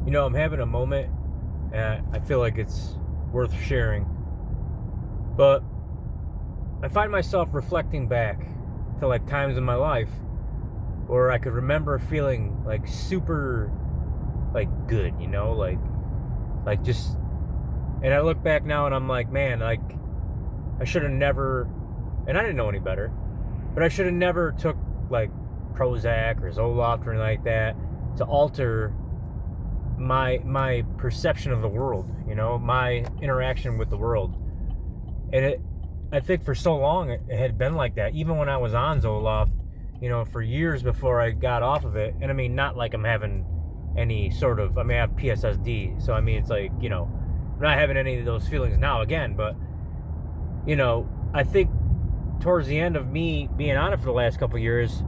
I'm having a moment, and I feel like it's worth sharing. But I find myself reflecting back to like times in my life where I could remember feeling like super like good, like just and I look back now and I'm like, man, like I should have never and I didn't know any better, but I should have never took like Prozac or Zoloft or anything like that to alter my perception of the world, my interaction with the world. And I think for so long it had been like that. Even when I was on Zoloft, for years before I got off of it. And I mean, not like I'm having any sort of, I have PTSD. So I mean, it's like, I'm not having any of those feelings now again. But, I think towards the end of me being on it for the last couple of years,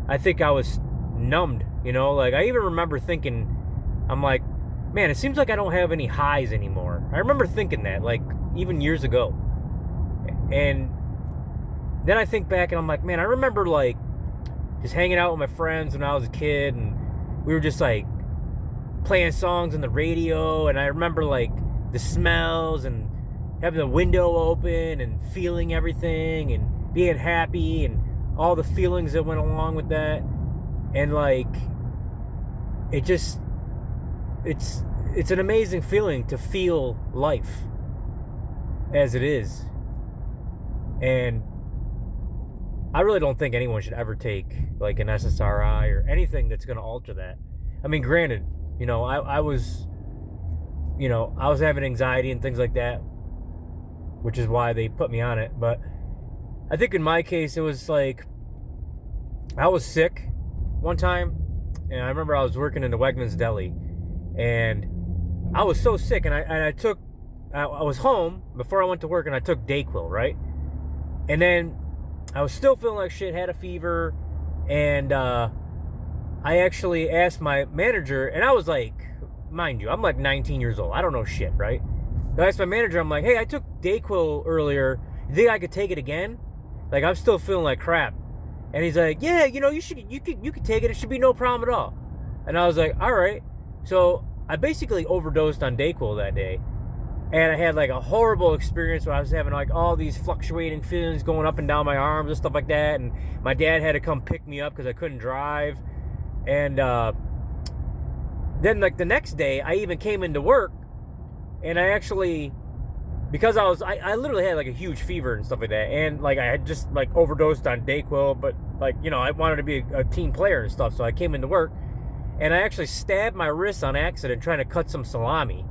I think I was numbed, like I even remember thinking, I'm like, man, it seems like I don't have any highs anymore. I remember thinking that, like, even years ago. And then I think back and I'm like, man, I remember, like, just hanging out with my friends when I was a kid, and we were just, like, playing songs on the radio, and I remember, like, the smells and having the window open and feeling everything and being happy and all the feelings that went along with that. And, like, it's an amazing feeling to feel life as it is. And I really don't think anyone should ever take like an SSRI or anything that's going to alter that. I mean, granted, I was having anxiety and things like that, which is why they put me on it. But I think in my case, it was like I was sick one time, and I remember I was working in the Wegmans deli, and I was so sick, and I was home before I went to work, and I took Dayquil, right? And then I was still feeling like shit, had a fever, and I actually asked my manager, and I was like, mind you, I'm like 19 years old. I don't know shit, right? But I asked my manager, I'm like, hey, I took Dayquil earlier. You think I could take it again? Like, I'm still feeling like crap. And he's like, yeah, you could take it. It should be no problem at all. And I was like, all right. So I basically overdosed on Dayquil that day. And I had like a horrible experience where I was having like all these fluctuating feelings going up and down my arms and stuff like that. And my dad had to come pick me up because I couldn't drive. And then like the next day, I even came into work, and I actually, because I literally had like a huge fever and stuff like that. And like I had just like overdosed on Dayquil, but like, I wanted to be a team player and stuff. So I came into work, and I actually stabbed my wrist on accident trying to cut some salami.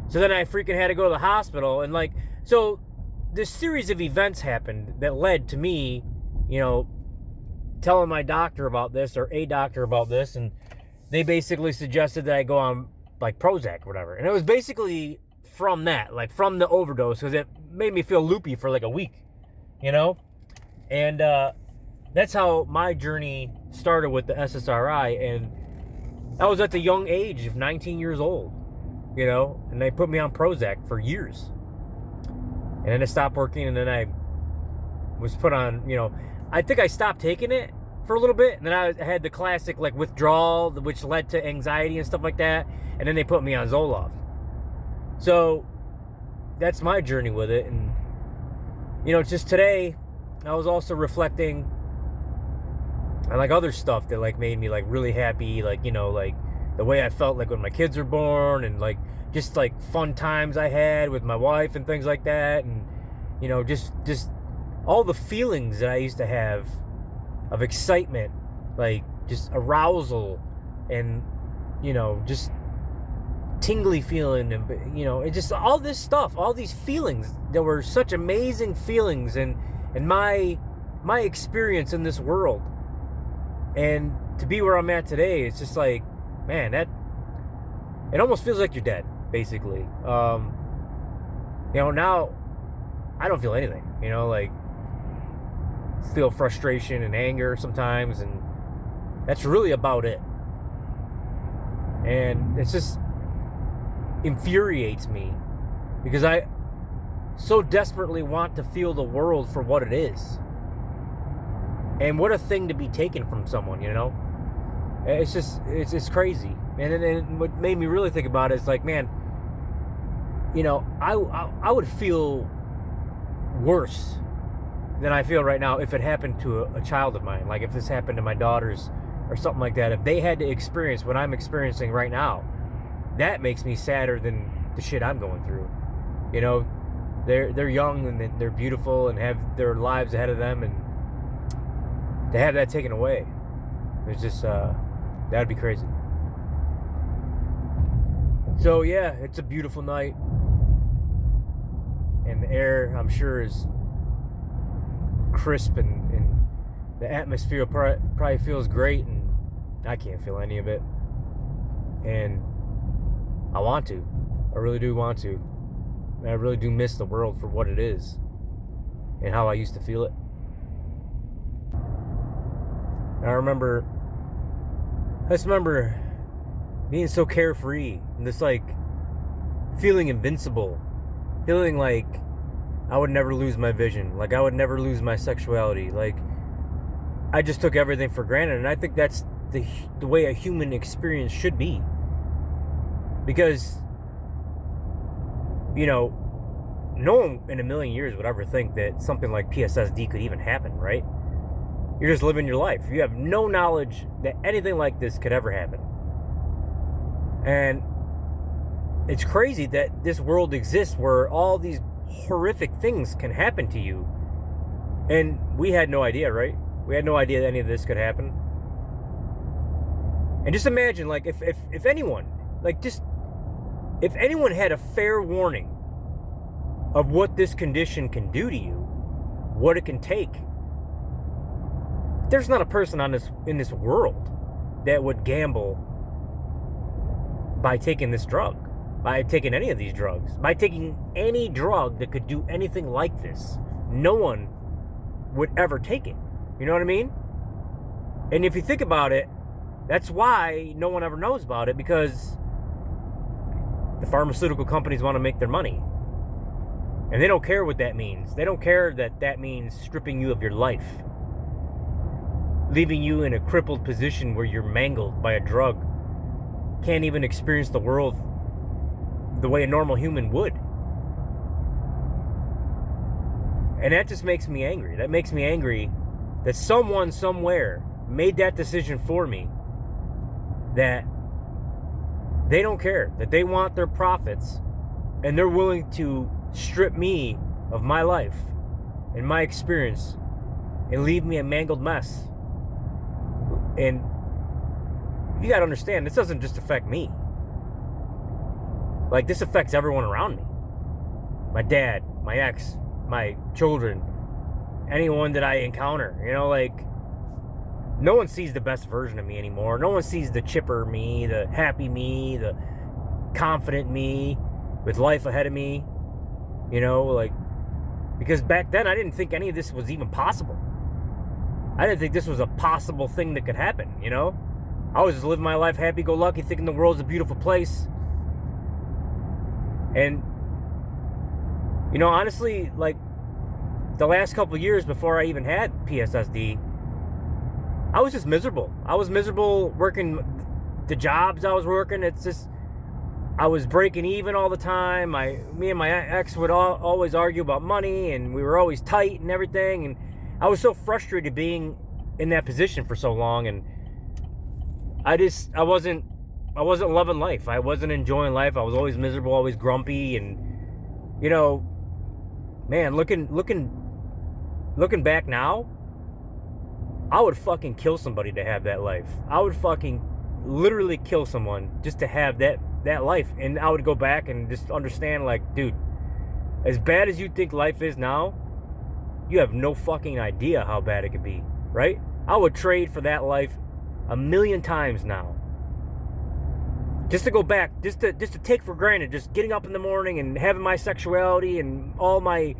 So then I freaking had to go to the hospital. And like, so this series of events happened that led to me, telling my doctor about this, or a doctor about this. And they basically suggested that I go on like Prozac or whatever. And it was basically from that, like from the overdose, because it made me feel loopy for like a week, And that's how my journey started with the SSRI. And I was at the young age of 19 years old. And they put me on Prozac for years. And then it stopped working, and then I was put on, I think I stopped taking it for a little bit, and then I had the classic, like, withdrawal, which led to anxiety and stuff like that, and then they put me on Zoloft. So, that's my journey with it, and, just today, I was also reflecting on, like, other stuff that, like, made me, like, really happy, like, like, the way I felt like when my kids were born, and like just like fun times I had with my wife and things like that, and just all the feelings that I used to have of excitement, like just arousal, and just tingly feeling, and it just all this stuff, all these feelings that were such amazing feelings, and my experience in this world, and to be where I'm at today, it's just like, man, that it almost feels like you're dead, basically. Now I don't feel anything, like feel frustration and anger sometimes, and that's really about it. And it just infuriates me because I so desperately want to feel the world for what it is. And what a thing to be taken from someone, It's just, it's crazy. And what made me really think about it is like, man, you know, I would feel worse than I feel right now if it happened to a child of mine. Like if this happened to my daughters or something like that. If they had to experience what I'm experiencing right now, that makes me sadder than the shit I'm going through. You know, they're young and they're beautiful and have their lives ahead of them, and to have that taken away, it's just that'd be crazy. So yeah, it's a beautiful night, and the air, I'm sure, is crisp, and the atmosphere probably feels great, and I can't feel any of it. And I want to. I really do want to. I really do miss the world for what it is and how I used to feel it. And I just remember being so carefree and just like feeling invincible, feeling like I would never lose my vision, like I would never lose my sexuality. Like I just took everything for granted, and I think that's the way a human experience should be. Because, you know, no one in a million years would ever think that something like PSSD could even happen, right? You're just living your life. You have no knowledge that anything like this could ever happen. And it's crazy that this world exists where all these horrific things can happen to you. And we had no idea, right? We had no idea that any of this could happen. And just imagine, like, if anyone, like, just, if anyone had a fair warning of what this condition can do to you, what it can take, there's not a person in this world that would gamble by taking this drug, by taking any of these drugs, by taking any drug that could do anything like this. No one would ever take it. You know what I mean? And if you think about it, that's why no one ever knows about it, because the pharmaceutical companies want to make their money. And they don't care what that means. They don't care that that means stripping you of your life, leaving you in a crippled position where you're mangled by a drug, can't even experience the world the way a normal human would. And that just makes me angry. That makes me angry that someone somewhere made that decision for me, that they don't care, that they want their profits, and they're willing to strip me of my life and my experience and leave me a mangled mess. And you gotta understand, this doesn't just affect me. Like, this affects everyone around me. My dad, my ex, my children, anyone that I encounter. You know, like, no one sees the best version of me anymore. No one sees the chipper me, the happy me, the confident me with life ahead of me. You know, like, because back then I didn't think any of this was even possible. I didn't think this was a possible thing that could happen, you know? I was just living my life happy-go-lucky, thinking the world's a beautiful place. And, you know, honestly, like, the last couple of years before I even had PSSD, I was just miserable. I was miserable working the jobs I was working. It's just, I was breaking even all the time. Me and my ex would always argue about money, and we were always tight and everything. And I was so frustrated being in that position for so long, and I wasn't loving life. I wasn't enjoying life. I was always miserable, always grumpy, and, you know, man, looking back now, I would fucking kill somebody to have that life. I would fucking literally kill someone just to have that life. And I would go back and just understand, like, dude, as bad as you think life is now, you have no fucking idea how bad it could be, right? I would trade for that life 1,000,000 times now. Just to go back, just to take for granted, just getting up in the morning and having my sexuality and all my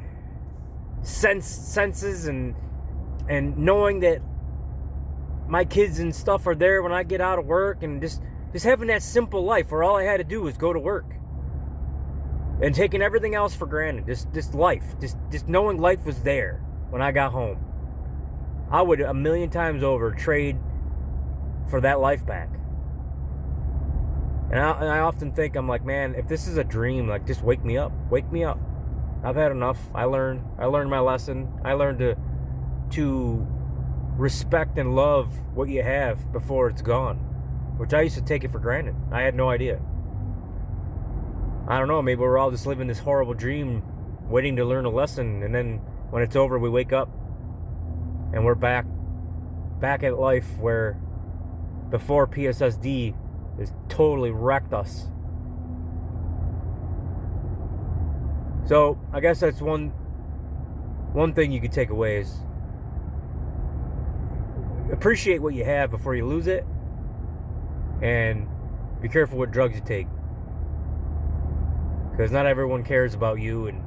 senses and knowing that my kids and stuff are there when I get out of work, and just having that simple life where all I had to do was go to work, and taking everything else for granted. Just life, just knowing life was there when I got home. I would 1,000,000 times over trade for that life back. And I often think, I'm like, man, if this is a dream, like, just wake me up. Wake me up. I've had enough. I learned my lesson. I learned to respect and love what you have before it's gone, which I used to take it for granted. I had no idea. I don't know, maybe we're all just living this horrible dream, waiting to learn a lesson, and then when it's over, we wake up and we're back at life where before PSSD has totally wrecked us. So I guess that's one thing you could take away is appreciate what you have before you lose it, and be careful what drugs you take, because not everyone cares about you. And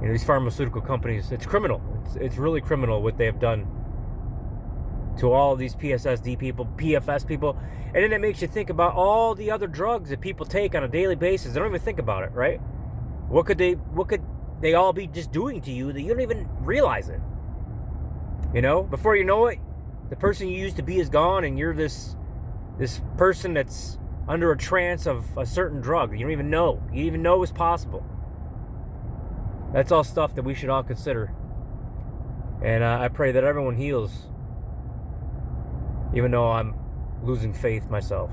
these pharmaceutical companies, it's criminal. It's really criminal what they have done to all of these PSSD people, PFS people. And then it makes you think about all the other drugs that people take on a daily basis. They don't even think about it, right? What could they all be just doing to you that you don't even realize it? Before you know it, the person you used to be is gone, and you're this person that's under a trance of a certain drug that you don't even know. You didn't even know it was possible. That's all stuff that we should all consider. And I pray that everyone heals, even though I'm losing faith myself.